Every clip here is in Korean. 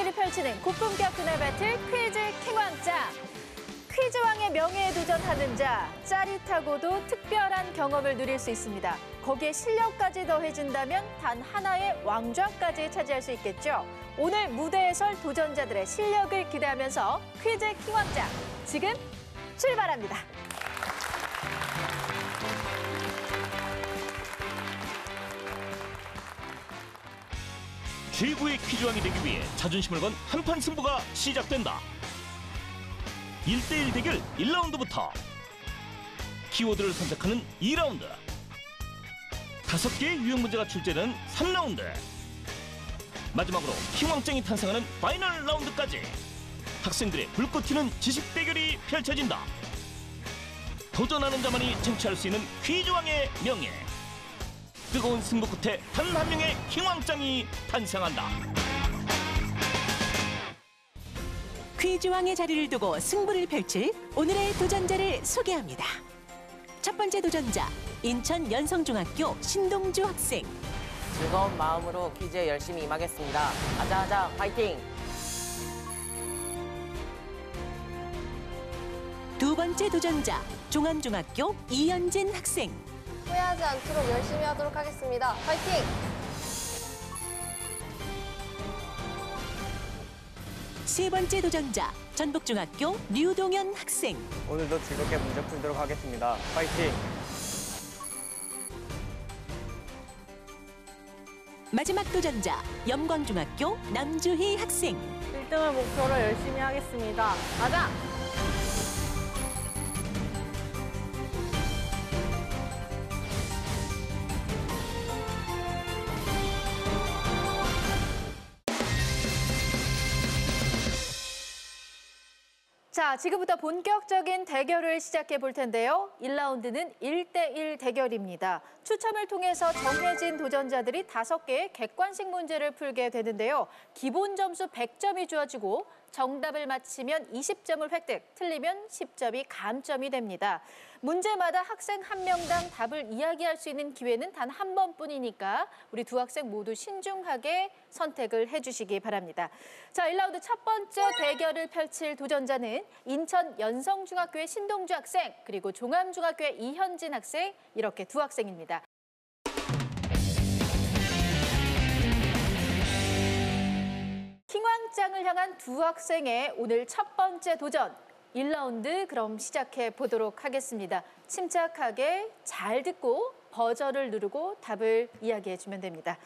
대결이 펼치는 고품격 두뇌 배틀 퀴즈 킹왕짱. 퀴즈왕의 명예에 도전하는 자, 짜릿하고도 특별한 경험을 누릴 수 있습니다. 거기에 실력까지 더해진다면 단 하나의 왕좌까지 차지할 수 있겠죠. 오늘 무대에 설 도전자들의 실력을 기대하면서 퀴즈 킹왕짱, 지금 출발합니다. 최고의 퀴즈왕이 되기 위해 자존심을 건 한판 승부가 시작된다. 1대1 대결 1라운드부터 키워드를 선택하는 2라운드, 5개의 유형 문제가 출제되는 3라운드, 마지막으로 킹왕짱이 탄생하는 파이널 라운드까지 학생들의 불꽃 튀는 지식 대결이 펼쳐진다. 도전하는 자만이 쟁취할 수 있는 퀴즈왕의 명예. 뜨거운 승부 끝에 단 한 명의 킹왕짱이 탄생한다. 퀴즈왕의 자리를 두고 승부를 펼칠 오늘의 도전자를 소개합니다. 첫 번째 도전자, 인천 연성중학교 신동주 학생. 즐거운 마음으로 퀴즈에 열심히 임하겠습니다. 아자아자 파이팅! 두 번째 도전자, 종암중학교 이현진 학생. 후회하지 않도록 열심히 하도록 하겠습니다. 파이팅! 세 번째 도전자, 전북중학교 류동현 학생. 오늘도 즐겁게 문제 풀도록 하겠습니다. 파이팅! 마지막 도전자, 염광중학교 남주희 학생. 1등을 목표로 열심히 하겠습니다. 가자! 자, 지금부터 본격적인 대결을 시작해 볼 텐데요. 1라운드는 1대1 대결입니다. 추첨을 통해서 정해진 도전자들이 5개의 객관식 문제를 풀게 되는데요. 기본 점수 100점이 주어지고 정답을 맞히면 20점을 획득, 틀리면 10점이 감점이 됩니다. 문제마다 학생 한 명당 답을 이야기할 수 있는 기회는 단 한 번뿐이니까 우리 두 학생 모두 신중하게 선택을 해주시기 바랍니다. 자, 1라운드 첫 번째 대결을 펼칠 도전자는 인천 연성중학교의 신동주 학생, 그리고 종암중학교의 이현진 학생, 이렇게 두 학생입니다. 킹왕짱을 향한 두 학생의 오늘 첫 번째 도전, 1라운드 그럼 시작해 보도록 하겠습니다. 침착하게 잘 듣고 버저를 누르고 답을 이야기해 주면 됩니다.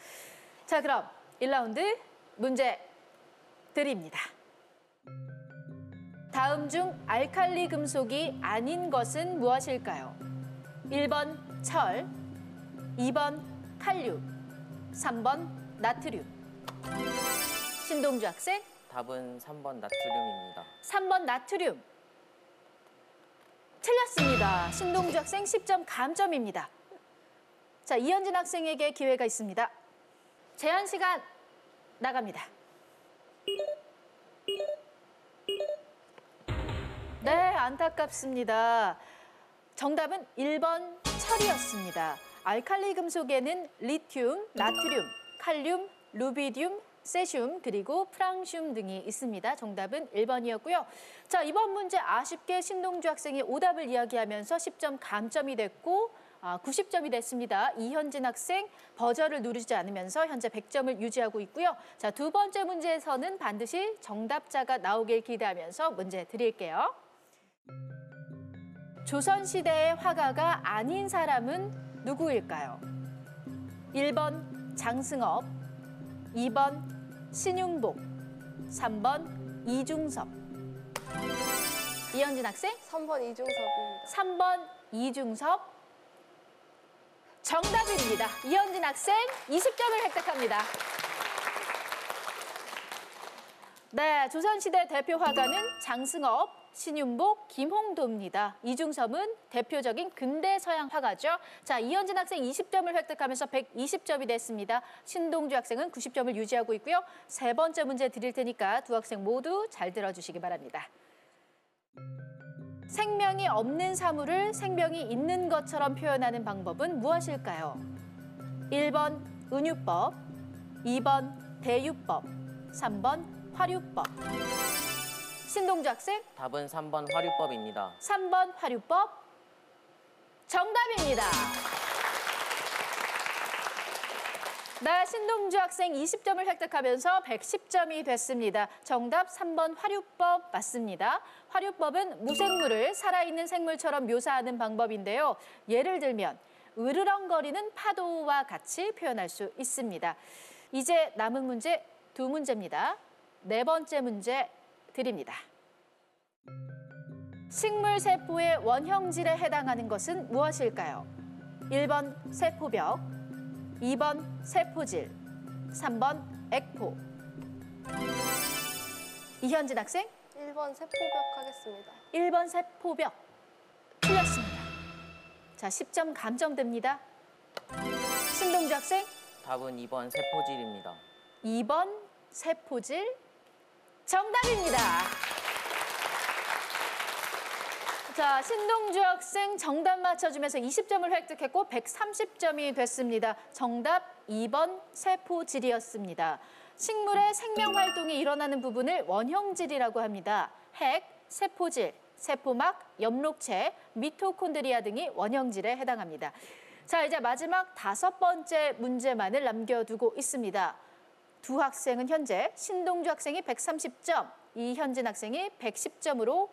자, 그럼 1라운드 문제 드립니다. 다음 중 알칼리 금속이 아닌 것은 무엇일까요? 1번 철, 2번 칼륨, 3번 나트륨. 신동주 학생. 답은 3번 나트륨입니다. 3번 나트륨. 틀렸습니다. 신동주 학생 10점 감점입니다. 자, 이현진 학생에게 기회가 있습니다. 제한 시간 나갑니다. 네, 안타깝습니다. 정답은 1번 철이었습니다. 알칼리 금속에는 리튬, 나트륨, 칼륨, 루비듐, 세슘, 그리고 프랑슘 등이 있습니다. 정답은 1번이었고요. 자, 이번 문제 아쉽게 신동주 학생이 오답을 이야기하면서 10점 감점이 됐고 90점이 됐습니다. 이현진 학생 버저를 누르지 않으면서 현재 100점을 유지하고 있고요. 자, 두 번째 문제에서는 반드시 정답자가 나오길 기대하면서 문제 드릴게요. 조선시대의 화가가 아닌 사람은 누구일까요? 1번 장승업, 2번 신윤복, 3번 이중섭. 이현진 학생? 3번 이중섭입니다. 3번 이중섭. 정답입니다. 이현진 학생 20점을 획득합니다. 네, 조선시대 대표 화가는 장승업, 신윤복, 김홍도입니다. 이중섭은 대표적인 근대 서양 화가죠. 자, 이현진 학생 20점을 획득하면서 120점이 됐습니다. 신동주 학생은 90점을 유지하고 있고요. 세 번째 문제 드릴 테니까 두 학생 모두 잘 들어주시기 바랍니다. 생명이 없는 사물을 생명이 있는 것처럼 표현하는 방법은 무엇일까요? 1번 은유법, 2번 대유법, 3번 화류법. 신동주 학생, 답은 3번 화류법입니다. 3번 화류법. 정답입니다. 네, 신동주 학생 20점을 획득하면서 110점이 됐습니다. 정답 3번 화류법 맞습니다. 화류법은 무생물을 살아있는 생물처럼 묘사하는 방법인데요. 예를 들면 으르렁거리는 파도와 같이 표현할 수 있습니다. 이제 남은 문제 2문제입니다. 네 번째 문제 드립니다. 식물 세포의 원형질에 해당하는 것은 무엇일까요? 1번 세포벽, 2번 세포질, 3번 액포. 이현진 학생, 1번 세포벽 하겠습니다. 1번 세포벽. 틀렸습니다. 자, 10점 감점됩니다. 신동주 학생, 답은 2번 세포질입니다. 2번 세포질. 정답입니다. 자, 신동주 학생 정답 맞춰주면서 20점을 획득했고 130점이 됐습니다. 정답 2번 세포질이었습니다. 식물의 생명활동이 일어나는 부분을 원형질이라고 합니다. 핵, 세포질, 세포막, 엽록체, 미토콘드리아 등이 원형질에 해당합니다. 자, 이제 마지막 5번째 문제만을 남겨두고 있습니다. 두 학생은 현재 신동주 학생이 130점, 이현진 학생이 110점으로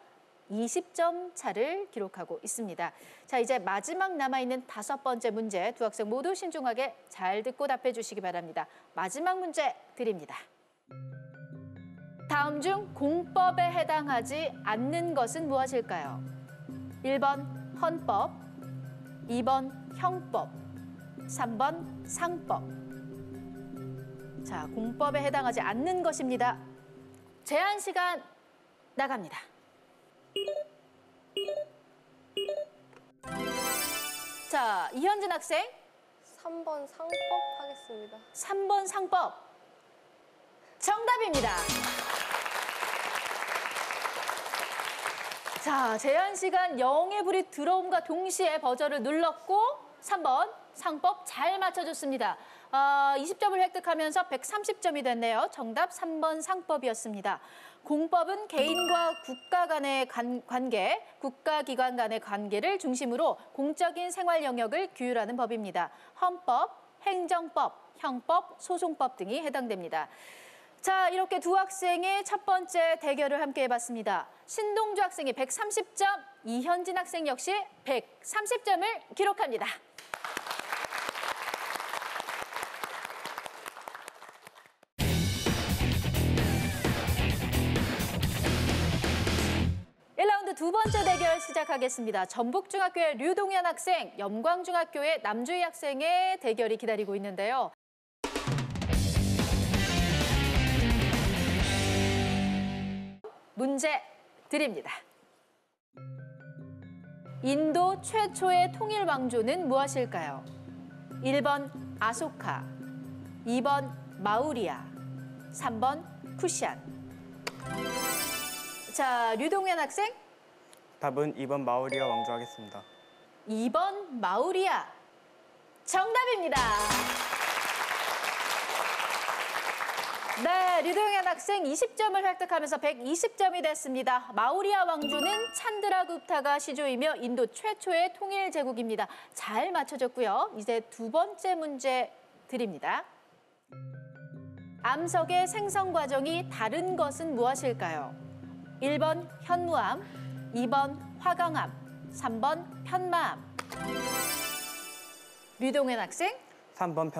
20점 차를 기록하고 있습니다. 자, 이제 마지막 남아있는 5번째 문제 두 학생 모두 신중하게 잘 듣고 답해 주시기 바랍니다. 마지막 문제 드립니다. 다음 중 공법에 해당하지 않는 것은 무엇일까요? 1번 헌법, 2번 형법, 3번 상법. 자, 공법에 해당하지 않는 것입니다. 제한 시간 나갑니다. 자, 이현진 학생, 3번 상법 하겠습니다. 3번 상법. 정답입니다. 자, 제한 시간 0의 불이 들어옴과 동시에 버저를 눌렀고 3번 상법 잘 맞춰줬습니다. 20점을 획득하면서 130점이 됐네요. 정답 3번 상법이었습니다. 공법은 개인과 국가 간의 관계, 국가기관 간의 관계를 중심으로 공적인 생활 영역을 규율하는 법입니다. 헌법, 행정법, 형법, 소송법 등이 해당됩니다. 자, 이렇게 두 학생의 첫 번째 대결을 함께 해봤습니다. 신동주 학생이 130점, 이현진 학생 역시 130점을 기록합니다. 두 번째 대결 시작하겠습니다. 전북중학교의 류동현 학생, 염광중학교의 남주희 학생의 대결이 기다리고 있는데요. 문제 드립니다. 인도 최초의 통일 왕조는 무엇일까요? 1번 아소카, 2번 마우리아, 3번 쿠시안. 자, 류동현 학생. 답은 2번 마우리아 왕조 하겠습니다. 2번 마우리아. 정답입니다. 네, 류동현 학생 20점을 획득하면서 120점이 됐습니다. 마우리아 왕조는 찬드라굽타가 시조이며 인도 최초의 통일 제국입니다. 잘 맞춰줬고요. 이제 두 번째 문제 드립니다. 암석의 생성 과정이 다른 것은 무엇일까요? 1번 현무암, 2번 화강암, 3번 편마암. 류동현 학생. 3번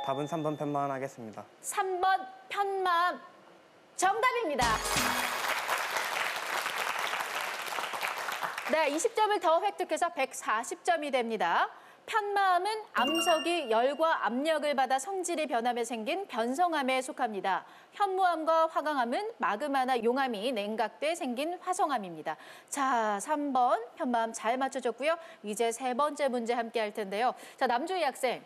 답은 3번 편마암 하겠습니다. 3번 편마암. 정답입니다. 네, 20점을 더 획득해서 140점이 됩니다. 편마암은 암석이 열과 압력을 받아 성질이 변하며 생긴 변성암에 속합니다. 현무암과 화강암은 마그마나 용암이 냉각돼 생긴 화성암입니다. 자, 3번 편마암 잘 맞춰줬고요. 이제 세 번째 문제 함께 할 텐데요. 자, 남주희 학생.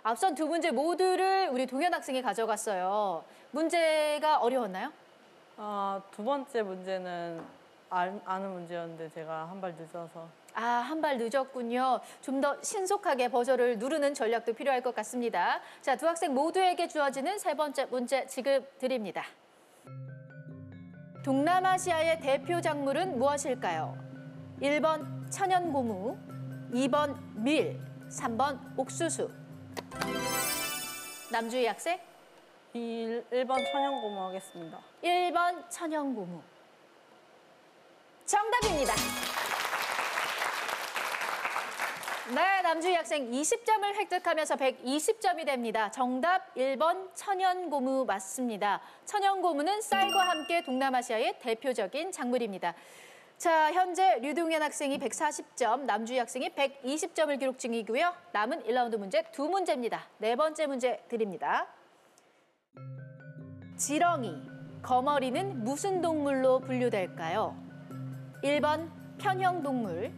앞선 두 문제 모두를 우리 동현 학생이 가져갔어요. 문제가 어려웠나요? 두 번째 문제는 아는 문제였는데 제가 한 발 늦어서. 한 발 늦었군요. 좀 더 신속하게 버저를 누르는 전략도 필요할 것 같습니다. 자, 두 학생 모두에게 주어지는 세 번째 문제 지금 드립니다. 동남아시아의 대표 작물은 무엇일까요? 1번 천연고무, 2번 밀, 3번 옥수수. 남주희 학생, 1번 천연고무 하겠습니다. 1번 천연고무. 정답입니다. 네, 남주희 학생 20점을 획득하면서 120점이 됩니다. 정답 1번 천연고무 맞습니다. 천연고무는 쌀과 함께 동남아시아의 대표적인 작물입니다. 자, 현재 류동현 학생이 140점, 남주희 학생이 120점을 기록 중이고요. 남은 1라운드 문제 2문제입니다. 네 번째 문제 드립니다. 지렁이, 거머리는 무슨 동물로 분류될까요? 1번 편형동물,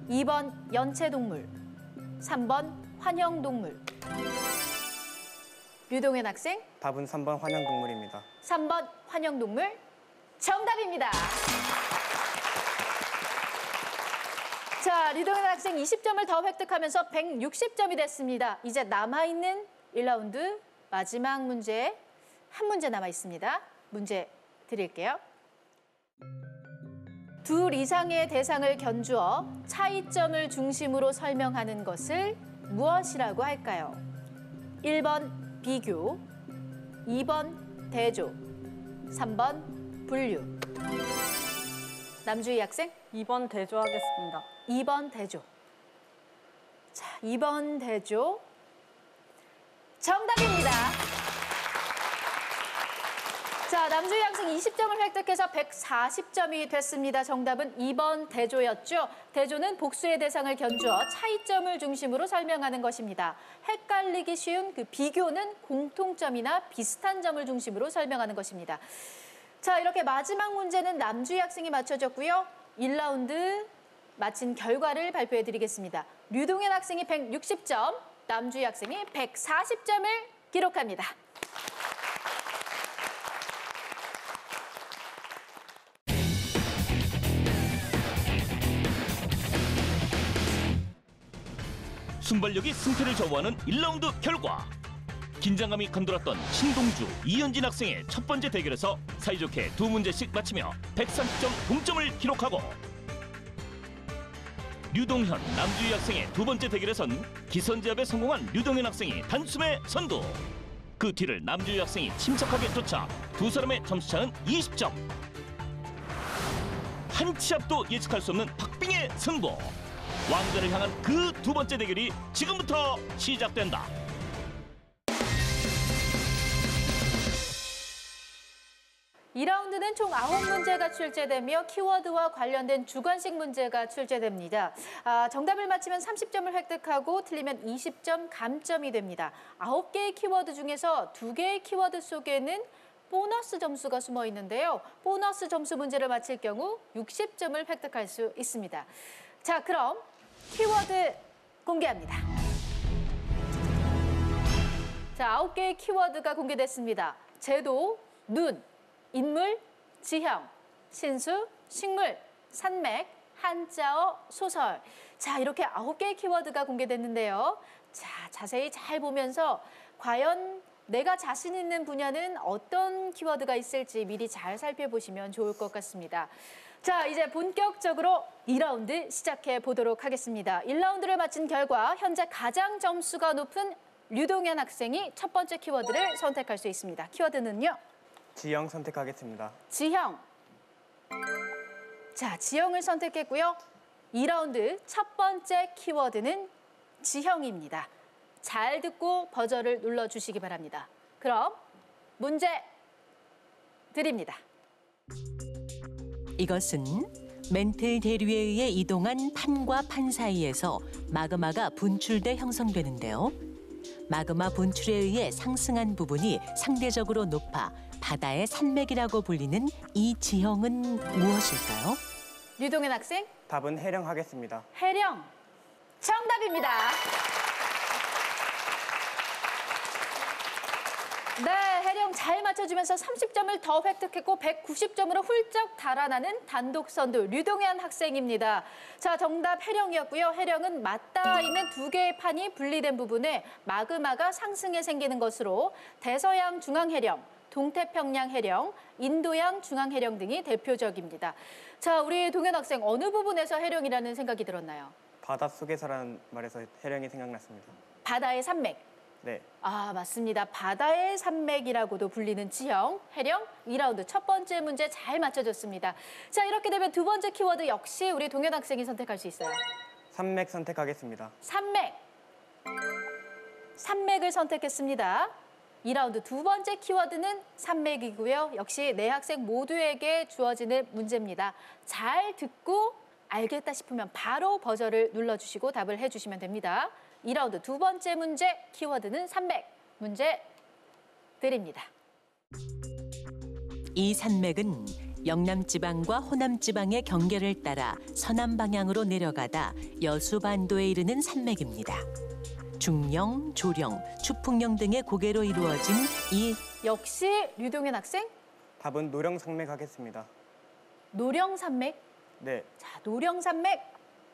2번 연체동물, 3번 환형동물. 류동현 학생, 답은 3번 환영동물입니다. 3번 환형동물 정답입니다. 자, 류동현 학생 20점을 더 획득하면서 160점이 됐습니다. 이제 남아있는 1라운드 마지막 문제, 한 문제 남아 있습니다. 문제 드릴게요. 둘 이상의 대상을 견주어 차이점을 중심으로 설명하는 것을 무엇이라고 할까요? 1번 비교, 2번 대조, 3번 분류. 남주희 학생, 2번 대조 하겠습니다. 2번 대조. 자, 2번 대조 정답입니다. 자, 남주희 학생 20점을 획득해서 140점이 됐습니다. 정답은 2번 대조였죠. 대조는 복수의 대상을 견주어 차이점을 중심으로 설명하는 것입니다. 헷갈리기 쉬운 그 비교는 공통점이나 비슷한 점을 중심으로 설명하는 것입니다. 자, 이렇게 마지막 문제는 남주희 학생이 맞춰줬고요. 1라운드 마친 결과를 발표해드리겠습니다. 류동현 학생이 160점, 남주희 학생이 140점을 기록합니다. 순발력이 승패를 좌우하는 1라운드 결과. 긴장감이 감돌았던 신동주, 이현진 학생의 첫 번째 대결에서 사이좋게 2문제씩 맞히며 130점 동점을 기록하고, 류동현, 남주희 학생의 두 번째 대결에선 기선제압에 성공한 류동현 학생이 단숨에 선두. 그 뒤를 남주희 학생이 침착하게 쫓아 두 사람의 점수차는 20점. 한 치 앞도 예측할 수 없는 박빙의 승부. 왕좌를 향한 그 두 번째 대결이 지금부터 시작된다. (2라운드는) 총 9문제가 출제되며 키워드와 관련된 주관식 문제가 출제됩니다. 정답을 맞히면 30점을 획득하고 틀리면 20점 감점이 됩니다. 9개의 키워드 중에서 2개의 키워드 속에는 보너스 점수가 숨어 있는데요. 보너스 점수 문제를 맞힐 경우 60점을 획득할 수 있습니다. 자, 그럼 키워드 공개합니다. 자, 9개의 키워드가 공개됐습니다. 제도, 눈, 인물, 지형, 신수, 식물, 산맥, 한자어, 소설. 자, 이렇게 9개의 키워드가 공개됐는데요. 자, 자세히 잘 보면서 과연 내가 자신 있는 분야는 어떤 키워드가 있을지 미리 잘 살펴보시면 좋을 것 같습니다. 자, 이제 본격적으로 2라운드 시작해 보도록 하겠습니다. 1라운드를 마친 결과 현재 가장 점수가 높은 류동현 학생이 첫 번째 키워드를 선택할 수 있습니다. 키워드는요? 지형 선택하겠습니다. 지형. 자, 지형을 선택했고요. 2라운드 첫 번째 키워드는 지형입니다. 잘 듣고 버저를 눌러주시기 바랍니다. 그럼 문제 드립니다. 이것은 멘틀 대류에 의해 이동한 판과 판 사이에서 마그마가 분출돼 형성되는데요. 마그마 분출에 의해 상승한 부분이 상대적으로 높아 바다의 산맥이라고 불리는 이 지형은 무엇일까요? 류동현 학생, 답은 해령하겠습니다. 해령. 정답입니다. 네, 해령 잘 맞춰주면서 30점을 더 획득했고 190점으로 훌쩍 달아나는 단독 선두 류동현 학생입니다. 자, 정답 해령이었고요. 해령은 맞닿아 있는 2개의 판이 분리된 부분에 마그마가 상승해 생기는 것으로 대서양 중앙해령, 동태평양 해령, 인도양 중앙 해령 등이 대표적입니다. 자, 우리 동현 학생 어느 부분에서 해령이라는 생각이 들었나요? 바닷속에서라는 말에서 해령이 생각났습니다. 바다의 산맥. 네, 아, 맞습니다. 바다의 산맥이라고도 불리는 지형, 해령. 2라운드 첫 번째 문제 잘 맞춰줬습니다. 자, 이렇게 되면 두 번째 키워드 역시 우리 동현 학생이 선택할 수 있어요. 산맥 선택하겠습니다. 산맥. 산맥을 선택했습니다. 2라운드 두 번째 키워드는 산맥이고요. 역시 네 학생 모두에게 주어지는 문제입니다. 잘 듣고 알겠다 싶으면 바로 버저를 눌러주시고 답을 해주시면 됩니다. 2라운드 두 번째 문제, 키워드는 산맥. 문제 드립니다. 이 산맥은 영남지방과 호남지방의 경계를 따라 서남 방향으로 내려가다 여수반도에 이르는 산맥입니다. 중령, 조령, 추풍령 등의 고개로 이루어진 이 역시 류동현 학생, 답은 노령산맥 하겠습니다. 노령산맥. 네, 자, 노령산맥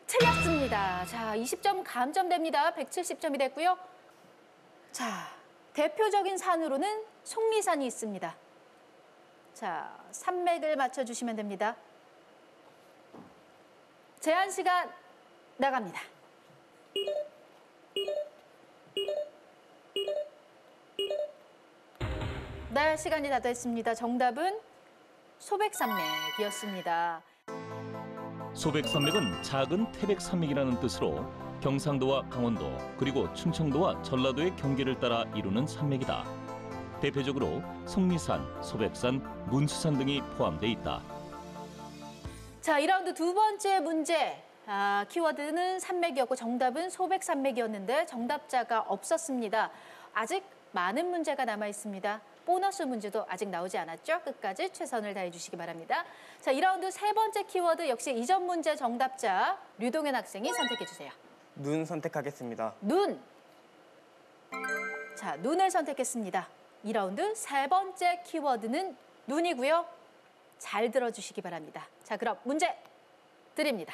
틀렸습니다. 자, 20점 감점됩니다. 170점이 됐고요. 자, 대표적인 산으로는 속리산이 있습니다. 자, 산맥을 맞춰주시면 됩니다. 제한 시간 나갑니다. 네, 시간이 다 됐습니다. 정답은 소백산맥이었습니다. 소백산맥은 작은 태백산맥이라는 뜻으로 경상도와 강원도 그리고 충청도와 전라도의 경계를 따라 이루는 산맥이다. 대표적으로 속리산, 소백산, 문수산 등이 포함돼 있다. 자, 2라운드 두 번째 문제. 키워드는 산맥이었고 정답은 소백산맥이었는데 정답자가 없었습니다. 아직 많은 문제가 남아 있습니다. 보너스 문제도 아직 나오지 않았죠? 끝까지 최선을 다해 주시기 바랍니다. 자, 2라운드 세 번째 키워드 역시 이전 문제 정답자 류동현 학생이 선택해 주세요. 눈 선택하겠습니다. 눈. 자, 눈을 선택했습니다. 2라운드 세 번째 키워드는 눈이고요. 잘 들어주시기 바랍니다. 자, 그럼 문제 드립니다.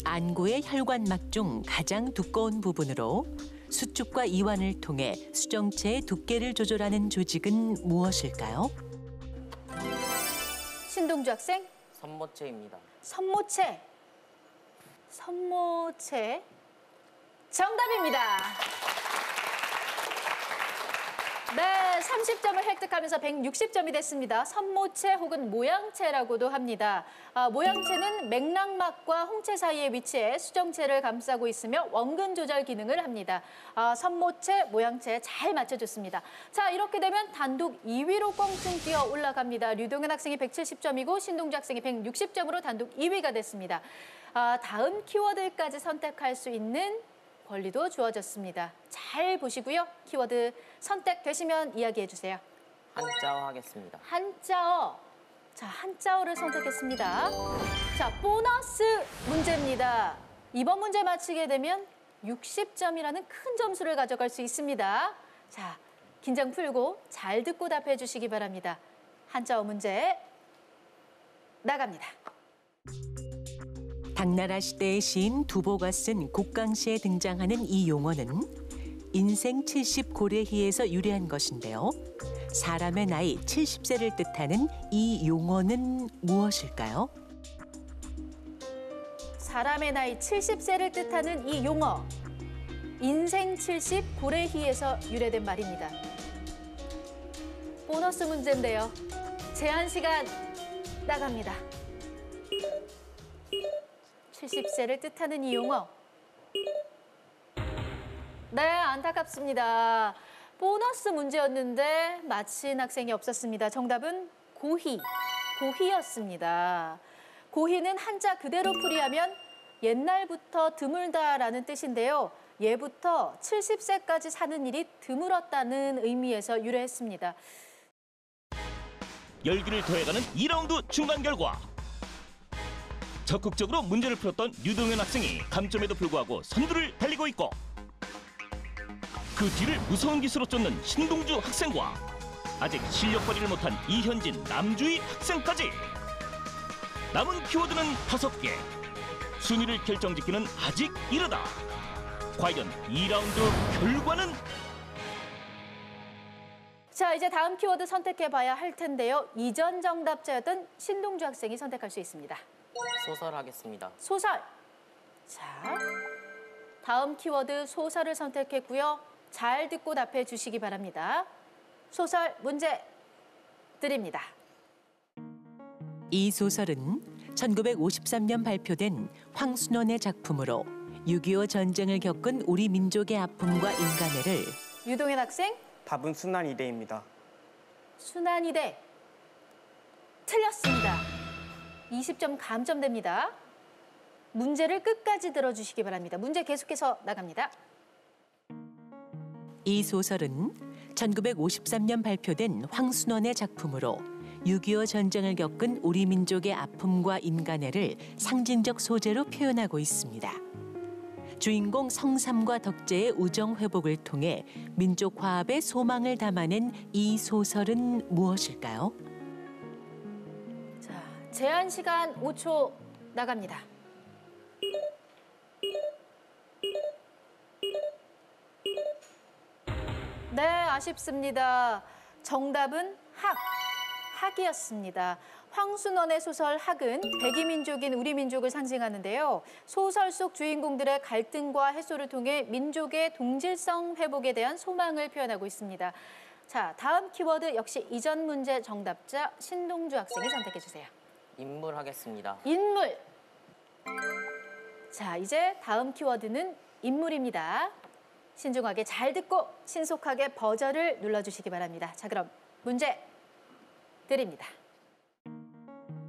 안구의 혈관막 중 가장 두꺼운 부분으로 수축과 이완을 통해 수정체의 두께를 조절하는 조직은 무엇일까요? 신동주 학생, 선모체입니다. 선모체. 선모체. 정답입니다. 네, 30점을 획득하면서 160점이 됐습니다. 선모체 혹은 모양체라고도 합니다. 모양체는 맥락막과 홍채 사이에 위치해 수정체를 감싸고 있으며 원근 조절 기능을 합니다. 선모체, 모양체 잘 맞춰줬습니다. 자, 이렇게 되면 단독 2위로 껑충 뛰어 올라갑니다. 류동현 학생이 170점이고 신동주 학생이 160점으로 단독 2위가 됐습니다. 다음 키워드까지 선택할 수 있는 권리도 주어졌습니다. 잘 보시고요. 키워드 선택되시면 이야기해 주세요. 한자어 하겠습니다. 한자어. 자, 한자어를 선택했습니다. 자, 보너스 문제입니다. 이번 문제 맞히게 되면 60점이라는 큰 점수를 가져갈 수 있습니다. 자, 긴장 풀고 잘 듣고 답해 주시기 바랍니다. 한자어 문제 나갑니다. 당나라 시대의 시인 두보가 쓴 곡강시에 등장하는 이 용어는 인생 70 고래희에서 유래한 것인데요. 사람의 나이 70세를 뜻하는 이 용어는 무엇일까요? 사람의 나이 70세를 뜻하는 이 용어. 인생 70 고래희에서 유래된 말입니다. 보너스 문제인데요. 제한 시간 나갑니다. 70세를 뜻하는 이 용어. 네, 안타깝습니다. 보너스 문제였는데 맞힌 학생이 없었습니다. 정답은 고희, 고희였습니다. 고희는 한자 그대로 풀이하면 옛날부터 드물다라는 뜻인데요. 예부터 70세까지 사는 일이 드물었다는 의미에서 유래했습니다. 열기를 더해가는 2라운드 중간 결과. 적극적으로 문제를 풀었던 류동현 학생이 감점에도 불구하고 선두를 달리고 있고 그 뒤를 무서운 기수로 쫓는 신동주 학생과 아직 실력 발휘를 못한 이현진 남주희 학생까지 남은 키워드는 5개. 순위를 결정짓기는 아직 이르다. 과연 2라운드 결과는? 자, 이제 다음 키워드 선택해봐야 할 텐데요. 이전 정답자였던 신동주 학생이 선택할 수 있습니다. 소설 하겠습니다. 소설. 자, 다음 키워드 소설을 선택했고요. 잘 듣고 답해 주시기 바랍니다. 소설 문제 드립니다. 이 소설은 1953년 발표된 황순원의 작품으로 6.25 전쟁을 겪은 우리 민족의 아픔과 인간애를 유동현 학생, 답은 순환이대입니다. 순환이대. 틀렸습니다. 20점 감점됩니다. 문제를 끝까지 들어주시기 바랍니다. 문제 계속해서 나갑니다. 이 소설은 1953년 발표된 황순원의 작품으로 6.25 전쟁을 겪은 우리 민족의 아픔과 인간애를 상징적 소재로 표현하고 있습니다. 주인공 성삼과 덕재의 우정 회복을 통해 민족 화합의 소망을 담아낸 이 소설은 무엇일까요? 자, 제한 시간 5초 나갑니다. 네, 아쉽습니다. 정답은 학이었습니다. 황순원의 소설 학은 백이민족인 우리 민족을 상징하는데요. 소설 속 주인공들의 갈등과 해소를 통해 민족의 동질성 회복에 대한 소망을 표현하고 있습니다. 자, 다음 키워드 역시 이전 문제 정답자 신동주 학생이 선택해 주세요. 인물 하겠습니다. 인물. 자, 이제 다음 키워드는 인물입니다. 신중하게 잘 듣고 신속하게 버저를 눌러주시기 바랍니다. 자, 그럼 문제 드립니다.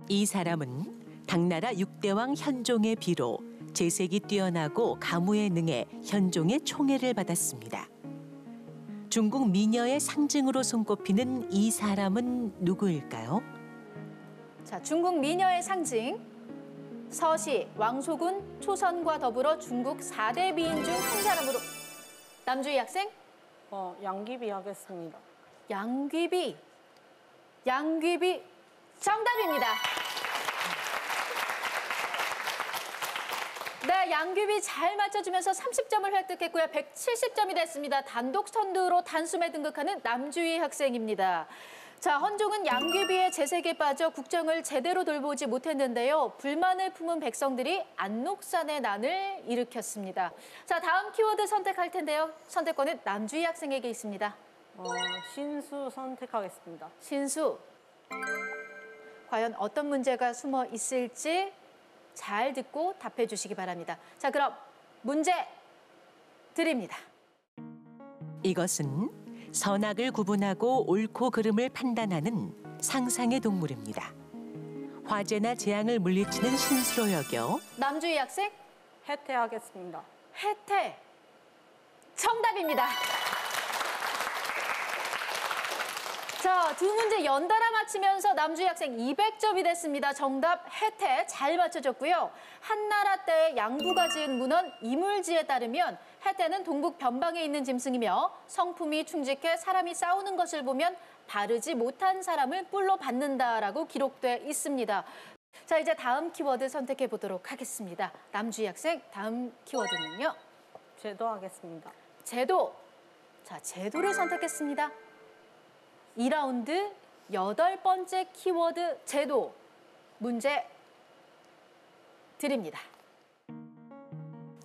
이 사람은 당나라 6대왕 현종의 비로 재색이 뛰어나고 가무에 능해 현종의 총애를 받았습니다. 중국 미녀의 상징으로 손꼽히는 이 사람은 누구일까요? 자, 중국 미녀의 상징. 서시, 왕소군, 초선과 더불어 중국 4대 미인 중 한 사람으로. 남주희 학생, 양귀비 하겠습니다. 양귀비. 양귀비 정답입니다. 네, 양귀비 잘 맞춰주면서 30점을 획득했고요. 170점이 됐습니다. 단독 선두로 단숨에 등극하는 남주희 학생입니다. 자, 헌종은 양귀비의 재색에 빠져 국정을 제대로 돌보지 못했는데요. 불만을 품은 백성들이 안록산의 난을 일으켰습니다. 자, 다음 키워드 선택할 텐데요. 선택권은 남주희 학생에게 있습니다. 신수 선택하겠습니다. 신수. 과연 어떤 문제가 숨어 있을지 잘 듣고 답해 주시기 바랍니다. 자, 그럼 문제 드립니다. 이것은 선악을 구분하고 옳고 그름을 판단하는 상상의 동물입니다. 화재나 재앙을 물리치는 신수로 여겨 남주희 학생, 해태 하겠습니다. 해태. 정답입니다. 자, 두 문제 연달아 맞히면서 남주희 학생 200점이 됐습니다. 정답 해태 잘 맞춰줬고요. 한나라 때의 양부가 지은 문헌 이물지에 따르면 해태는 동북 변방에 있는 짐승이며 성품이 충직해 사람이 싸우는 것을 보면 바르지 못한 사람을 뿔로 받는다라고 기록돼 있습니다. 자, 이제 다음 키워드 선택해 보도록 하겠습니다. 남주희 학생, 다음 키워드는요. 제도 하겠습니다. 제도. 자, 제도를 선택했습니다. 2라운드 8번째 키워드 제도. 문제 드립니다.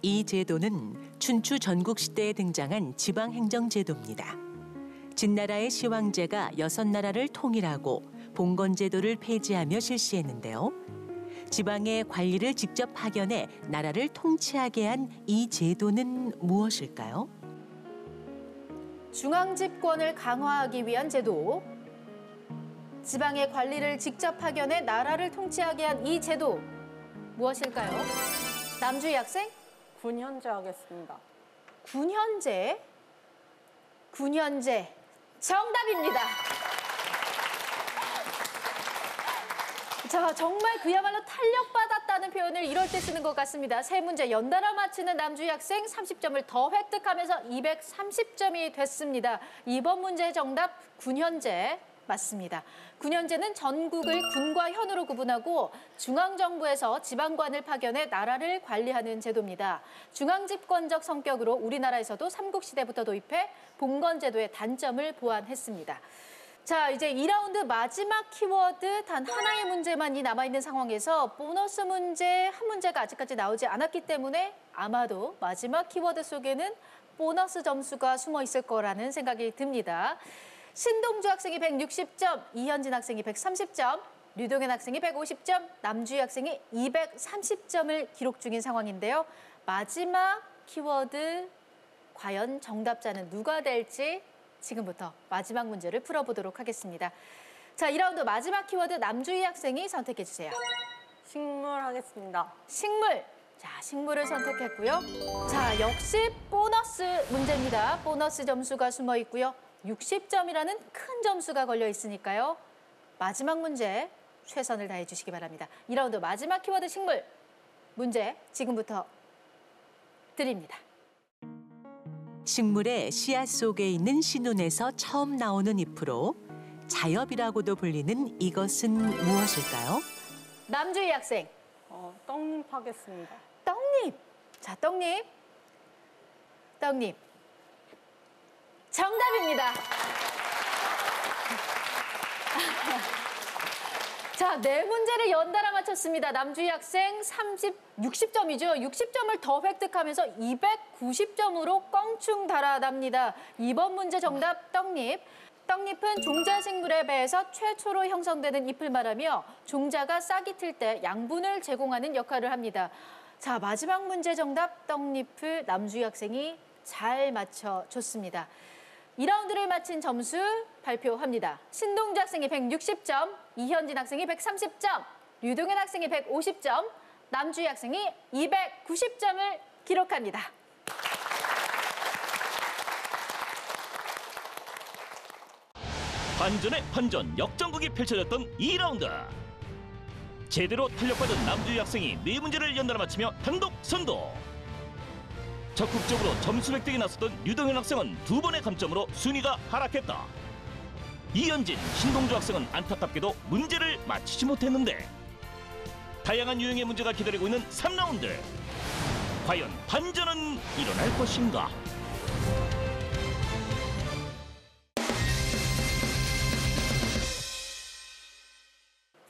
이 제도는 춘추 전국시대에 등장한 지방행정제도입니다. 진나라의 시황제가 6나라를 통일하고 봉건제도를 폐지하며 실시했는데요. 지방의 관리를 직접 파견해 나라를 통치하게 한 이 제도는 무엇일까요? 중앙 집권을 강화하기 위한 제도. 지방의 관리를 직접 파견해 나라를 통치하게 한 이 제도. 무엇일까요? 남주희 학생, 군현제 하겠습니다. 군현제. 군현제. 정답입니다. 자, 정말 그야말로 탄력받았다는 표현을 이럴 때 쓰는 것 같습니다. 세 문제 연달아 맞히는 남주희 학생 30점을 더 획득하면서 230점이 됐습니다. 이번 문제의 정답 군현제 맞습니다. 9년제는 전국을 군과 현으로 구분하고 중앙정부에서 지방관을 파견해 나라를 관리하는 제도입니다. 중앙집권적 성격으로 우리나라에서도 삼국시대부터 도입해 봉건제도의 단점을 보완했습니다. 자, 이제 2라운드 마지막 키워드 단 하나의 문제만이 남아있는 상황에서 보너스 문제 한 문제가 아직까지 나오지 않았기 때문에 아마도 마지막 키워드 속에는 보너스 점수가 숨어 있을 거라는 생각이 듭니다. 신동주 학생이 160점, 이현진 학생이 130점, 류동현 학생이 150점, 남주희 학생이 230점을 기록 중인 상황인데요. 마지막 키워드 과연 정답자는 누가 될지 지금부터 마지막 문제를 풀어보도록 하겠습니다. 자, 2라운드 마지막 키워드 남주희 학생이 선택해 주세요. 식물 하겠습니다. 식물. 자, 식물을 선택했고요. 자, 역시 보너스 문제입니다. 보너스 점수가 숨어 있고요. 60점이라는 큰 점수가 걸려 있으니까요. 마지막 문제 최선을 다해 주시기 바랍니다. 2라운드 마지막 키워드 식물. 문제 지금부터 드립니다. 식물의 씨앗 속에 있는 씨눈에서 처음 나오는 잎으로 자엽이라고도 불리는 이것은 무엇일까요? 남주희 학생. 떡잎 하겠습니다. 떡잎. 자, 떡잎. 떡잎. 정답입니다. 자, 네 문제를 연달아 맞췄습니다. 남주희 학생 60점이죠. 60점을 더 획득하면서 290점으로 껑충 달아납니다. 이번 문제 정답 떡잎. 떡잎은 종자식물의 배에서 최초로 형성되는 잎을 말하며 종자가 싹이 틀 때 양분을 제공하는 역할을 합니다. 자, 마지막 문제 정답 떡잎을 남주희 학생이 잘 맞춰줬습니다. 2라운드를 마친 점수 발표합니다. 신동주 학생이 160점, 이현진 학생이 130점, 류동현 학생이 150점, 남주희 학생이 290점을 기록합니다. 반전의 반전 역전극이 펼쳐졌던 2라운드. 제대로 탄력받은 남주희 학생이 네 문제를 연달아 맞히며 단독 선도. 적극적으로 점수 획득에 나섰던 류동현 학생은 두 번의 감점으로 순위가 하락했다. 이현진, 신동주 학생은 안타깝게도 문제를 맞히지 못했는데 다양한 유형의 문제가 기다리고 있는 3라운드. 과연 반전은 일어날 것인가?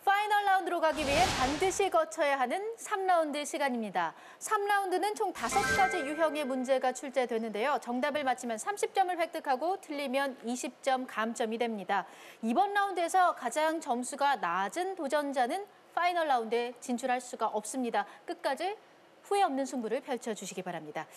파이널 라운드로 가기 위해 반드시 거쳐야 하는 3라운드 시간입니다. 3라운드는 총 5가지 유형의 문제가 출제되는데요. 정답을 맞히면 30점을 획득하고 틀리면 20점 감점이 됩니다. 이번 라운드에서 가장 점수가 낮은 도전자는 파이널 라운드에 진출할 수가 없습니다. 끝까지 후회 없는 승부를 펼쳐주시기 바랍니다.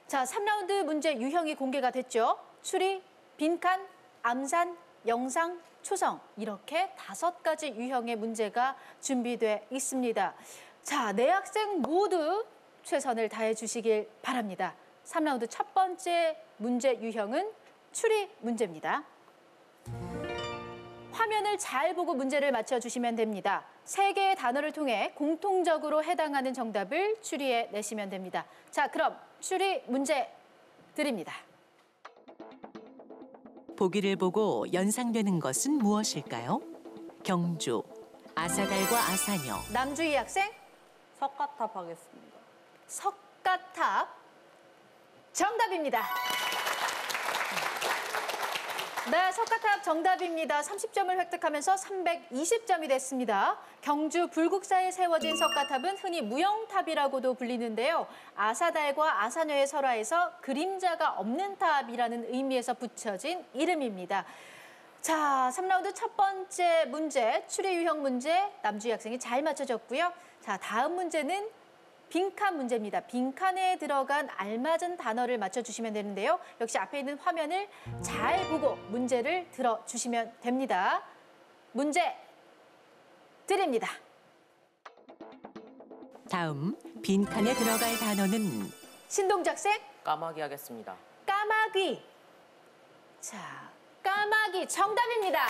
자, 3라운드 문제 유형이 공개가 됐죠. 추리, 빈칸, 암산, 영상, 초성 이렇게 5가지 유형의 문제가 준비돼 있습니다. 자, 네 학생 모두 최선을 다해 주시길 바랍니다. 3라운드 첫 번째 문제 유형은 추리 문제입니다. 화면을 잘 보고 문제를 맞춰주시면 됩니다. 3개의 단어를 통해 공통적으로 해당하는 정답을 추리해 내시면 됩니다. 자, 그럼 추리 문제 드립니다. 보기를 보고 연상되는 것은 무엇일까요? 경주, 아사달과 아사녀. 남주희 학생, 석가탑 하겠습니다. 석가탑 정답입니다. 네, 석가탑 정답입니다. 30점을 획득하면서 320점이 됐습니다. 경주 불국사에 세워진 석가탑은 흔히 무영탑이라고도 불리는데요. 아사달과 아사녀의 설화에서 그림자가 없는 탑이라는 의미에서 붙여진 이름입니다. 자, 3라운드 첫 번째 문제, 추리 유형 문제 남주희 학생이 잘 맞춰줬고요. 자, 다음 문제는 빈칸 문제입니다. 빈칸에 들어간 알맞은 단어를 맞춰주시면 되는데요. 역시 앞에 있는 화면을 잘 보고 문제를 들어주시면 됩니다. 문제 드립니다. 다음 빈칸에 들어갈 단어는 신동주 학생, 까마귀 하겠습니다. 까마귀. 자, 까마귀 정답입니다.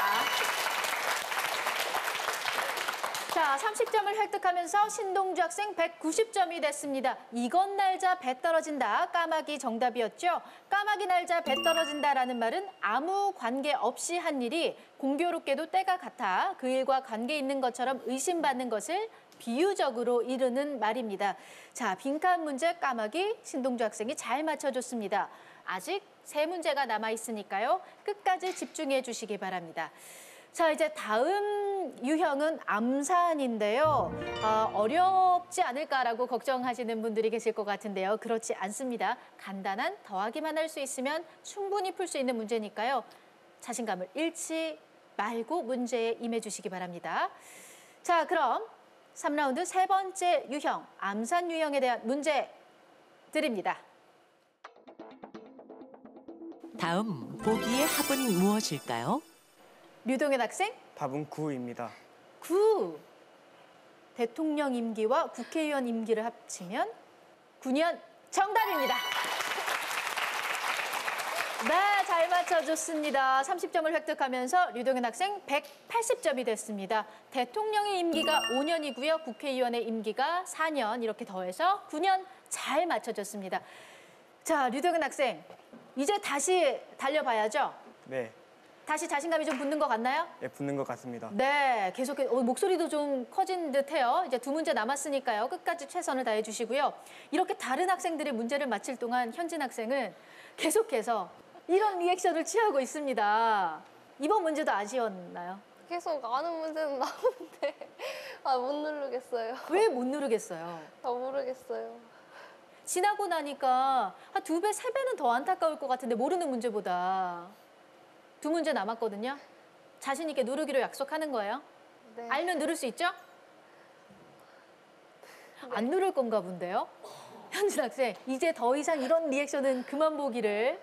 자, 자, 30점을 획득하면서 신동주 학생 190점이 됐습니다. 이건 날자 배 떨어진다. 까마귀 정답이었죠. 까마귀 날자 배 떨어진다라는 말은 아무 관계 없이 한 일이 공교롭게도 때가 같아 그 일과 관계 있는 것처럼 의심받는 것을 비유적으로 이르는 말입니다. 자, 빈칸 문제 까마귀 신동주 학생이 잘 맞춰줬습니다. 아직 3문제가 남아있으니까요. 끝까지 집중해 주시기 바랍니다. 자, 이제 다음 유형은 암산인데요. 어렵지 않을까라고 걱정하시는 분들이 계실 것 같은데요. 그렇지 않습니다. 간단한 더하기만 할 수 있으면 충분히 풀 수 있는 문제니까요. 자신감을 잃지 말고 문제에 임해 주시기 바랍니다. 자, 그럼 3라운드 세 번째 유형, 암산 유형에 대한 문제 드립니다. 다음 보기의 합은 무엇일까요? 류동현 학생, 답은 9입니다. 9. 대통령 임기와 국회의원 임기를 합치면 9년 정답입니다. 네, 잘 맞춰줬습니다. 30점을 획득하면서 류동현 학생 180점이 됐습니다. 대통령의 임기가 5년이고요. 국회의원의 임기가 4년 이렇게 더해서 9년 잘 맞춰줬습니다. 자, 류동현 학생, 이제 다시 달려봐야죠. 네, 다시 자신감이 좀 붙는 것 같나요? 네 붙는 것 같습니다. 네, 계속해 목소리도 좀 커진 듯해요. 이제 2문제 남았으니까요. 끝까지 최선을 다해 주시고요. 이렇게 다른 학생들이 문제를 맞힐 동안 현진 학생은 계속해서 이런 리액션을 취하고 있습니다. 이번 문제도 아쉬웠나요? 계속 아는 문제는 나오는데 못 누르겠어요. 왜 못 누르겠어요? 모르겠어요. 지나고 나니까 한 2배, 3배는 더 안타까울 것 같은데 모르는 문제보다. 2문제 남았거든요. 자신 있게 누르기로 약속하는 거예요. 네. 알면 누를 수 있죠? 안 누를 건가 본데요. 현진 학생, 이제 더 이상 이런 리액션은 그만 보기를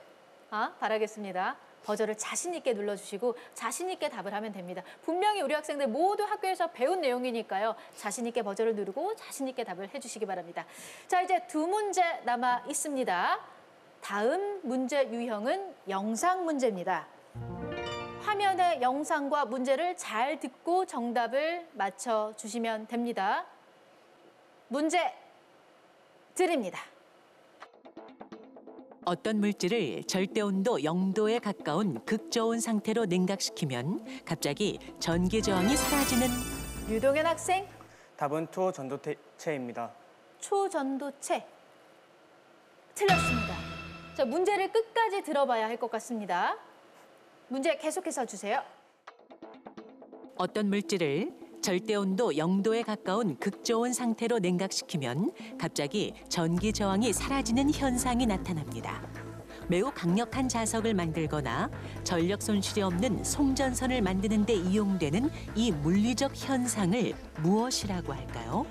바라겠습니다. 버저를 자신 있게 눌러주시고 자신 있게 답을 하면 됩니다. 분명히 우리 학생들 모두 학교에서 배운 내용이니까요. 자신 있게 버저를 누르고 자신 있게 답을 해주시기 바랍니다. 자, 이제 2문제 남아 있습니다. 다음 문제 유형은 영상 문제입니다. 화면의 영상과 문제를 잘 듣고 정답을 맞춰주시면 됩니다. 문제 드립니다. 어떤 물질을 절대온도 0도에 가까운 극저온 상태로 냉각시키면 갑자기 전기 저항이 사라지는 류동현 학생, 답은 초전도체입니다. 초전도체. 틀렸습니다. 자, 문제를 끝까지 들어봐야 할 것 같습니다. 문제 계속해서 주세요. 어떤 물질을 절대온도 0도에 가까운 극저온 상태로 냉각시키면 갑자기 전기 저항이 사라지는 현상이 나타납니다. 매우 강력한 자석을 만들거나 전력 손실이 없는 송전선을 만드는 데 이용되는 이 물리적 현상을 무엇이라고 할까요?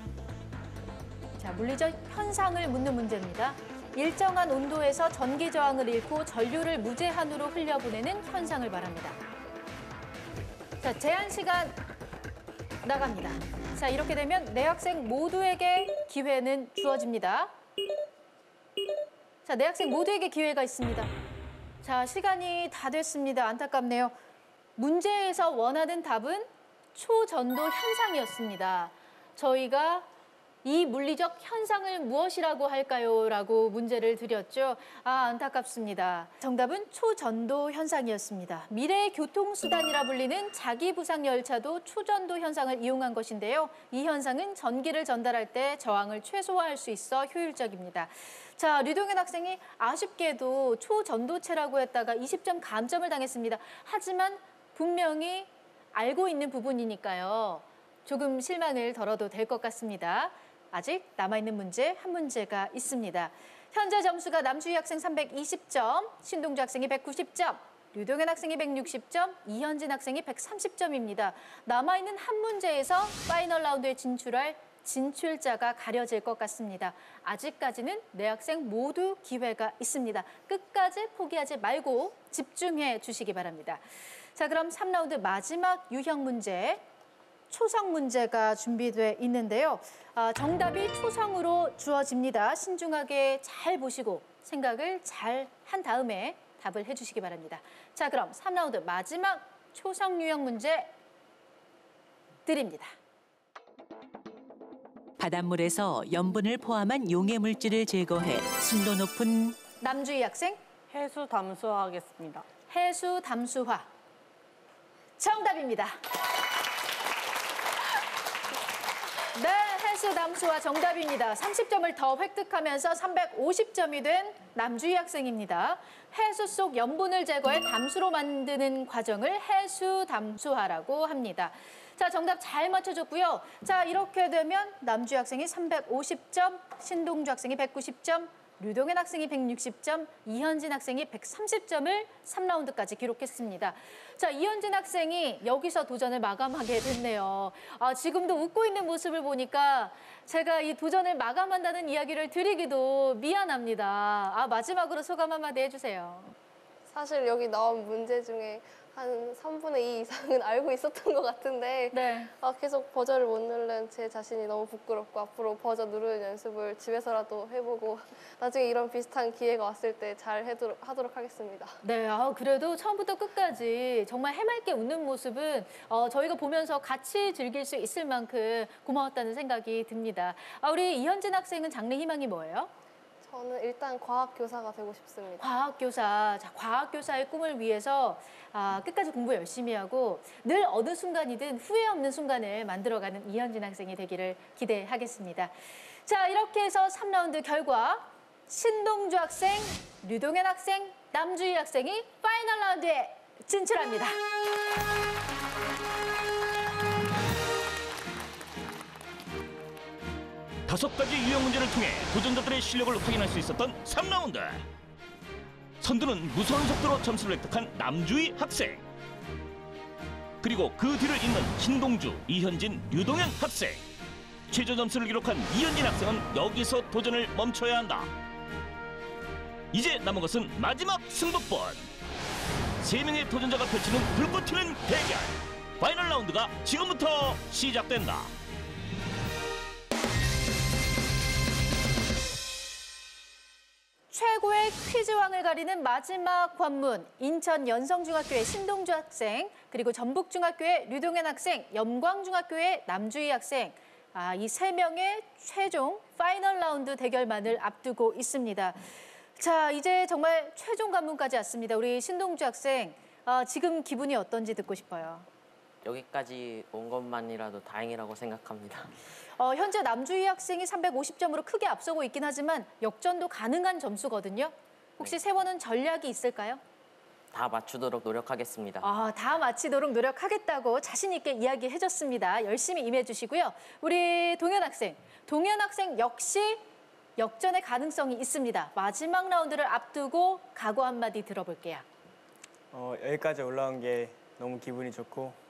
자, 물리적 현상을 묻는 문제입니다. 일정한 온도에서 전기 저항을 잃고 전류를 무제한으로 흘려보내는 현상을 말합니다. 자, 제한 시간 나갑니다. 자, 이렇게 되면 네 학생 모두에게 기회는 주어집니다. 자, 네 학생 모두에게 기회가 있습니다. 자, 시간이 다 됐습니다. 안타깝네요. 문제에서 원하는 답은 초전도 현상이었습니다. 저희가 이 물리적 현상을 무엇이라고 할까요? 라고 문제를 드렸죠. 안타깝습니다. 정답은 초전도 현상이었습니다. 미래의 교통수단이라 불리는 자기부상 열차도 초전도 현상을 이용한 것인데요. 이 현상은 전기를 전달할 때 저항을 최소화할 수 있어 효율적입니다. 자, 류동현 학생이 아쉽게도 초전도체라고 했다가 20점 감점을 당했습니다. 하지만 분명히 알고 있는 부분이니까요. 조금 실망을 덜어도 될 것 같습니다. 아직 남아있는 문제 한 문제가 있습니다. 현재 점수가 남주희 학생 320점, 신동주 학생이 190점, 류동현 학생이 160점, 이현진 학생이 130점입니다. 남아있는 한 문제에서 파이널 라운드에 진출할 진출자가 가려질 것 같습니다. 아직까지는 네 학생 모두 기회가 있습니다. 끝까지 포기하지 말고 집중해 주시기 바랍니다. 자, 그럼 3라운드 마지막 유형 문제. 초성 문제가 준비돼 있는데요. 정답이 초성으로 주어집니다. 신중하게 잘 보시고 생각을 잘 한 다음에 답을 해주시기 바랍니다. 자, 그럼 3라운드 마지막 초성 유형 문제 드립니다. 바닷물에서 염분을 포함한 용해 물질을 제거해 순도 높은 남주희 학생, 해수 담수하겠습니다. 해수 담수화. 정답입니다. 네, 해수 담수화 정답입니다. 30점을 더 획득하면서 350점이 된 남주희 학생입니다. 해수 속 염분을 제거해 담수로 만드는 과정을 해수 담수화라고 합니다. 자, 정답 잘 맞춰줬고요. 자, 이렇게 되면 남주희 학생이 350점, 신동주 학생이 190점, 류동현 학생이 160점, 이현진 학생이 130점을 3라운드까지 기록했습니다. 자, 이현진 학생이 여기서 도전을 마감하게 됐네요. 지금도 웃고 있는 모습을 보니까 제가 이 도전을 마감한다는 이야기를 드리기도 미안합니다. 마지막으로 소감 한마디 해주세요. 사실 여기 나온 문제 중에 한 3분의 2 이상은 알고 있었던 것 같은데 네. 계속 버저를 못 누른 제 자신이 너무 부끄럽고 앞으로 버저 누르는 연습을 집에서라도 해보고 나중에 이런 비슷한 기회가 왔을 때 잘 하도록 하겠습니다. 네, 그래도 처음부터 끝까지 정말 해맑게 웃는 모습은 저희가 보면서 같이 즐길 수 있을 만큼 고마웠다는 생각이 듭니다. 우리 이현진 학생은 장래 희망이 뭐예요? 저는 일단 과학교사가 되고 싶습니다. 과학교사. 자, 과학교사의 꿈을 위해서 끝까지 공부 열심히 하고 늘 어느 순간이든 후회 없는 순간을 만들어가는 이현진 학생이 되기를 기대하겠습니다. 자, 이렇게 해서 3라운드 결과 신동주 학생, 류동현 학생, 남주희 학생이 파이널 라운드에 진출합니다. 다섯 가지 유형 문제를 통해 도전자들의 실력을 확인할 수 있었던 3라운드. 선두는 무서운 속도로 점수를 획득한 남주희 학생. 그리고 그 뒤를 잇는 신동주, 이현진, 류동현 학생. 최저 점수를 기록한 이현진 학생은 여기서 도전을 멈춰야 한다. 이제 남은 것은 마지막 승부권. 3명의 도전자가 펼치는 불꽃 튀는 대결. 파이널 라운드가 지금부터 시작된다. 최고의 퀴즈왕을 가리는 마지막 관문, 인천 연성중학교의 신동주 학생, 그리고 전북중학교의 류동현 학생, 염광중학교의 남주희 학생, 이 3명의 최종 파이널 라운드 대결만을 앞두고 있습니다. 자, 이제 정말 최종 관문까지 왔습니다. 우리 신동주 학생, 지금 기분이 어떤지 듣고 싶어요. 여기까지 온 것만이라도 다행이라고 생각합니다. 현재 남주희 학생이 350점으로 크게 앞서고 있긴 하지만 역전도 가능한 점수거든요. 혹시 세워놓은 전략이 있을까요? 다 맞추도록 노력하겠습니다. 다 마치도록 노력하겠다고 자신 있게 이야기해줬습니다. 열심히 임해주시고요. 우리 동현 학생 역시 역전의 가능성이 있습니다. 마지막 라운드를 앞두고 각오 한마디 들어볼게요. 여기까지 올라온 게 너무 기분이 좋고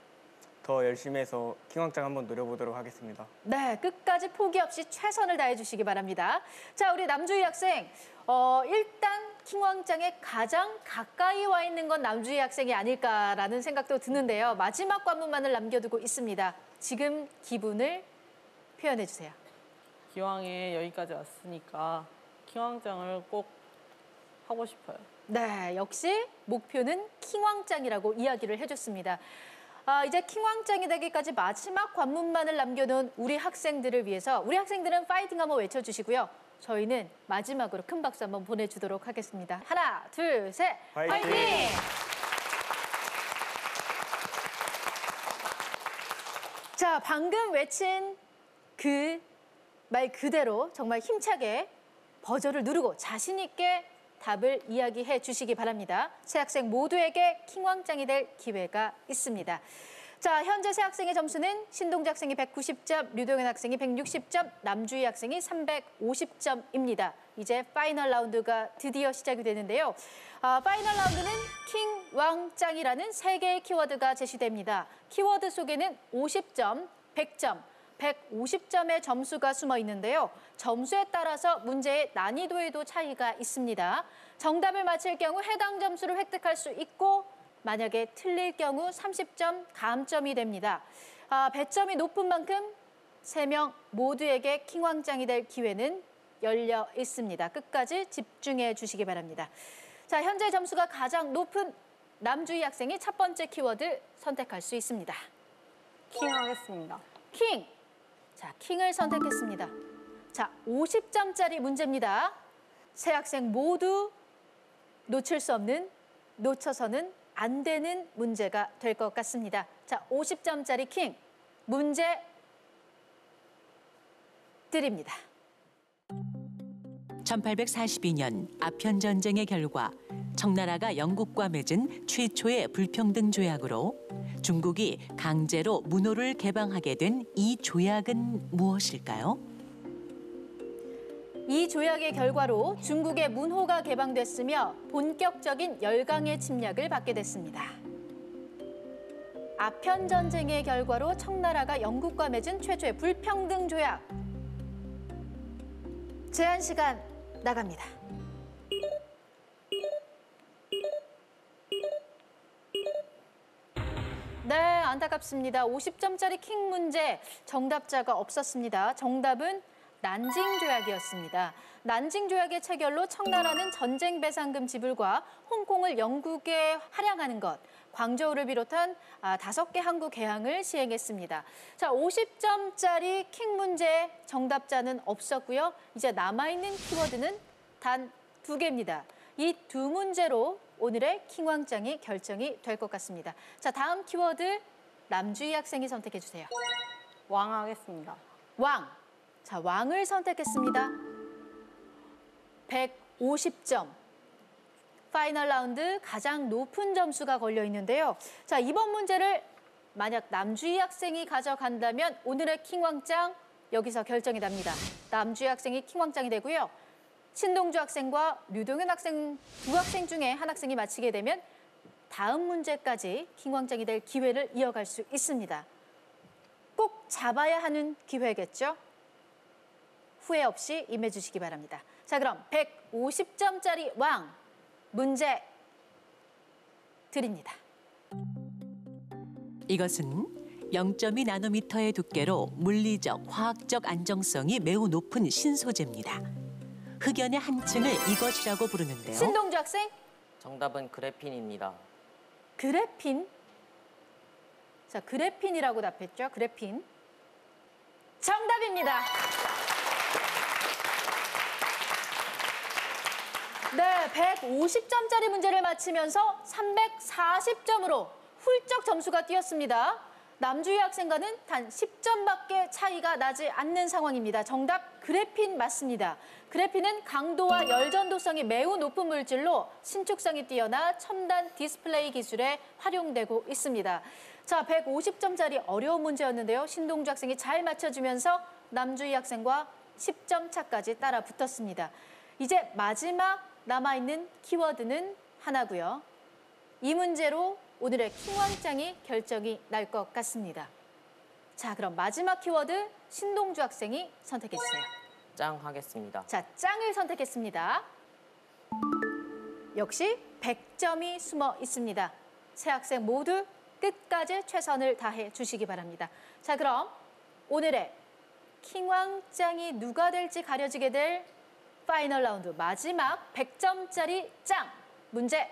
더 열심히 해서 킹왕짱 한번 노려보도록 하겠습니다. 네, 끝까지 포기 없이 최선을 다해주시기 바랍니다. 자, 우리 남주희 학생, 일단 킹왕짱에 가장 가까이 와 있는 건 남주희 학생이 아닐까라는 생각도 드는데요. 마지막 관문만을 남겨두고 있습니다. 지금 기분을 표현해주세요. 기왕에 여기까지 왔으니까 킹왕짱을 꼭 하고 싶어요. 네, 역시 목표는 킹왕짱이라고 이야기를 해줬습니다. 이제 킹왕짱이 되기까지 마지막 관문만을 남겨놓은 우리 학생들을 위해서 우리 학생들은 파이팅 한번 외쳐주시고요. 저희는 마지막으로 큰 박수 한번 보내주도록 하겠습니다. 하나, 둘, 셋, 파이팅! 자, 방금 외친 그 말 그대로 정말 힘차게 버저를 누르고 자신 있게 답을 이야기해 주시기 바랍니다. 세 학생 모두에게 킹왕짱이 될 기회가 있습니다. 자, 현재 세 학생의 점수는 신동주 학생이 190점, 류동현 학생이 160점, 남주희 학생이 350점입니다. 이제 파이널 라운드가 드디어 시작이 되는데요. 파이널 라운드는 킹왕짱이라는 3개의 키워드가 제시됩니다. 키워드 속에는 50점, 100점, 150점의 점수가 숨어 있는데요. 점수에 따라서 문제의 난이도에도 차이가 있습니다. 정답을 맞힐 경우 해당 점수를 획득할 수 있고 만약에 틀릴 경우 30점 감점이 됩니다. 배점이 높은 만큼 3명 모두에게 킹왕짱이 될 기회는 열려 있습니다. 끝까지 집중해 주시기 바랍니다. 자, 현재 점수가 가장 높은 남주희 학생이 첫 번째 키워드 선택할 수 있습니다. 킹 하겠습니다. 킹! 자, 킹을 선택했습니다. 자, 50점짜리 문제입니다. 세 학생 모두 놓칠 수 없는, 놓쳐서는 안 되는 문제가 될 것 같습니다. 자, 50점짜리 킹 문제 드립니다. 1842년 아편 전쟁의 결과 청나라가 영국과 맺은 최초의 불평등 조약으로 중국이 강제로 문호를 개방하게 된 이 조약은 무엇일까요? 이 조약의 결과로 중국의 문호가 개방됐으며 본격적인 열강의 침략을 받게 됐습니다. 아편 전쟁의 결과로 청나라가 영국과 맺은 최초의 불평등 조약. 제한 시간 나갑니다. 네, 안타깝습니다. 50점짜리 킹 문제 정답자가 없었습니다. 정답은 난징 조약이었습니다. 난징 조약의 체결로 청나라는 전쟁 배상금 지불과 홍콩을 영국에 할양하는 것, 광저우를 비롯한 5개 항구 개항을 시행했습니다. 자, 50점짜리 킹 문제 정답자는 없었고요. 이제 남아있는 키워드는 단 2개입니다. 이 2 문제로 오늘의 킹왕짱이 결정이 될 것 같습니다. 자, 다음 키워드 남주희 학생이 선택해 주세요. 왕 하겠습니다. 왕. 자, 왕을 선택했습니다. 150점. 파이널 라운드 가장 높은 점수가 걸려 있는데요. 자, 이번 문제를 만약 남주희 학생이 가져간다면 오늘의 킹왕짱 여기서 결정이 납니다. 남주희 학생이 킹왕짱이 되고요. 신동주 학생과 류동현 학생 2학생 중에 한 학생이 맞히게 되면 다음 문제까지 킹왕짱이 될 기회를 이어갈 수 있습니다. 꼭 잡아야 하는 기회겠죠? 후회 없이 임해주시기 바랍니다. 자, 그럼 150점짜리 왕 문제 드립니다. 이것은 0.2 나노미터의 두께로 물리적, 화학적 안정성이 매우 높은 신소재입니다. 흑연의 한 층을 이것이라고 부르는데요. 신동주 학생, 정답은 그래핀입니다. 그래핀. 자, 그래핀이라고 답했죠. 그래핀. 정답입니다. 네, 150점짜리 문제를 맞히면서 340점으로 훌쩍 점수가 뛰었습니다. 남주희 학생과는 단 10점밖에 차이가 나지 않는 상황입니다. 정답 그래핀 맞습니다. 그래핀은 강도와 열전도성이 매우 높은 물질로 신축성이 뛰어나 첨단 디스플레이 기술에 활용되고 있습니다. 자, 150점짜리 어려운 문제였는데요. 신동주 학생이 잘 맞춰주면서 남주희 학생과 10점 차까지 따라 붙었습니다. 이제 마지막 남아있는 키워드는 하나고요. 이 문제로 오늘의 킹왕짱이 결정이 날 것 같습니다. 자, 그럼 마지막 키워드 신동주 학생이 선택해주세요. 짱 하겠습니다. 자, 짱을 선택했습니다. 역시 100점이 숨어 있습니다. 세 학생 모두 끝까지 최선을 다해 주시기 바랍니다. 자, 그럼 오늘의 킹왕짱이 누가 될지 가려지게 될 파이널 라운드 마지막 100점짜리 짱 문제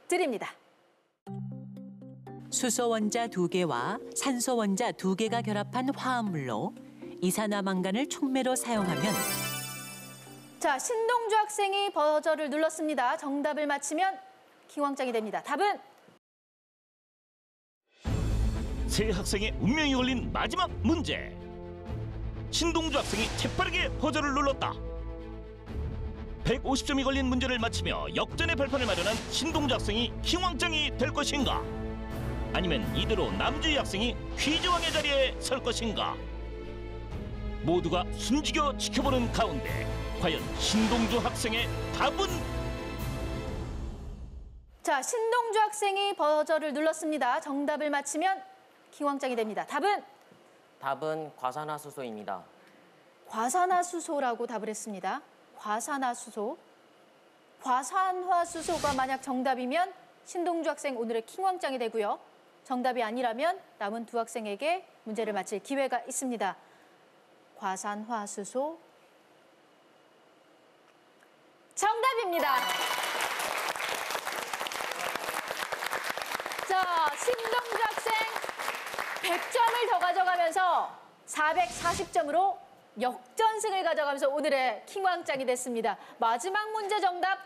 드립니다. 수소 원자 2개와 산소 원자 2개가 결합한 화합물로 이산화망간을 촉매로 사용하면 자, 신동주 학생이 버저를 눌렀습니다. 정답을 맞히면 킹왕짱이 됩니다. 답은 세 학생의 운명이 걸린 마지막 문제. 신동주 학생이 재빠르게 버저를 눌렀다. 150점이 걸린 문제를 맞히며 역전의 발판을 마련한 신동주 학생이 킹왕짱이 될 것인가? 아니면 이대로 남주희 학생이 퀴즈왕의 자리에 설 것인가? 모두가 숨죽여 지켜보는 가운데 과연 신동주 학생의 답은? 자, 신동주 학생이 버저를 눌렀습니다. 정답을 맞히면 킹왕짱이 됩니다. 답은 과산화수소입니다. 과산화수소라고 답을 했습니다. 과산화수소. 과산화수소가 만약 정답이면 신동주 학생 오늘의 킹왕짱이 되고요. 정답이 아니라면 남은 2 학생에게 문제를 맞힐 기회가 있습니다. 과산화수소 정답입니다. 자, 신동주 학생 100점을 더 가져가면서 440점으로 역전승을 가져가면서 오늘의 킹왕짱이 됐습니다. 마지막 문제 정답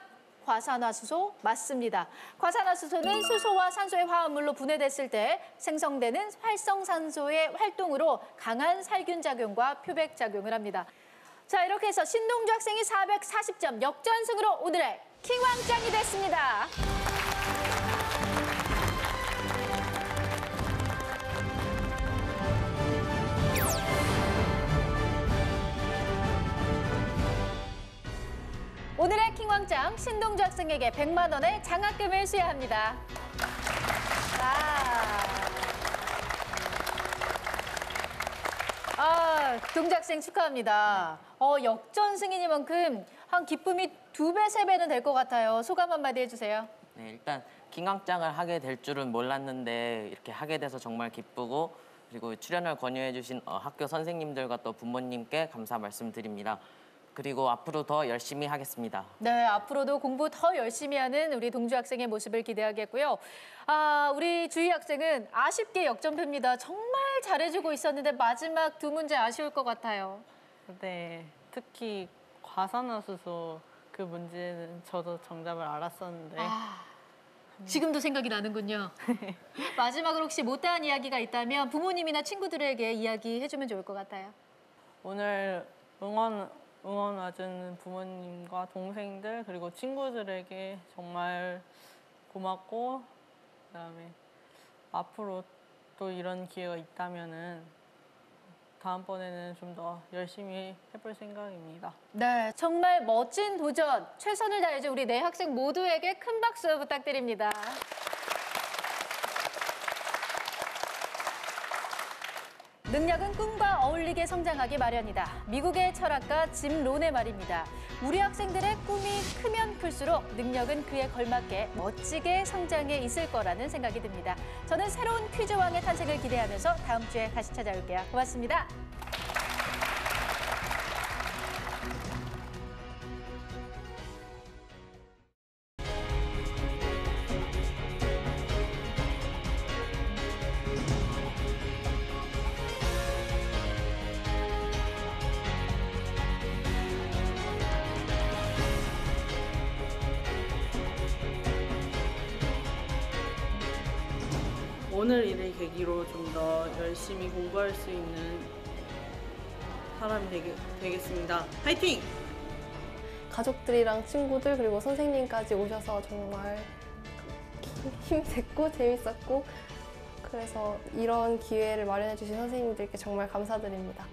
과산화수소 맞습니다. 과산화수소는 수소와 산소의 화합물로 분해됐을 때 생성되는 활성산소의 활동으로 강한 살균 작용과 표백 작용을 합니다. 자, 이렇게 해서 신동주 학생이 440점 역전승으로 오늘의 킹왕짱이 됐습니다. 오늘의 킹왕짱 신동주 학생에게 100만 원의 장학금을 수여합니다. 동주 학생 축하합니다. 역전승이니만큼 한 기쁨이 2배, 3배는 될 것 같아요. 소감 한마디 해주세요. 네, 일단 킹왕짱을 하게 될 줄은 몰랐는데 이렇게 하게 돼서 정말 기쁘고 그리고 출연을 권유해 주신 학교 선생님들과 또 부모님께 감사 말씀드립니다. 그리고 앞으로 더 열심히 하겠습니다. 네, 앞으로도 공부 더 열심히 하는 우리 동주 학생의 모습을 기대하겠고요. 우리 주희 학생은 아쉽게 역전패입니다. 정말 잘해주고 있었는데 마지막 2문제 아쉬울 것 같아요. 네, 특히 과산화수소 그 문제는 저도 정답을 알았었는데 지금도 생각이 나는군요. 마지막으로 혹시 못다한 이야기가 있다면 부모님이나 친구들에게 이야기해주면 좋을 것 같아요. 오늘 응원 와준 부모님과 동생들 그리고 친구들에게 정말 고맙고 그다음에 앞으로 또 이런 기회가 있다면은 다음번에는 좀 더 열심히 해볼 생각입니다. 네, 정말 멋진 도전, 최선을 다해준 우리 네 학생 모두에게 큰 박수 부탁드립니다. 능력은 꿈과 어울리게 성장하기 마련이다. 미국의 철학가 짐 론의 말입니다. 우리 학생들의 꿈이 크면 클수록 능력은 그에 걸맞게 멋지게 성장해 있을 거라는 생각이 듭니다. 저는 새로운 퀴즈왕의 탄생을 기대하면서 다음 주에 다시 찾아올게요. 고맙습니다. 오늘 일을 계기로 좀 더 열심히 공부할 수 있는 사람이 되겠습니다. 화이팅! 가족들이랑 친구들 그리고 선생님까지 오셔서 정말 힘이 됐고 재밌었고 그래서 이런 기회를 마련해 주신 선생님들께 정말 감사드립니다.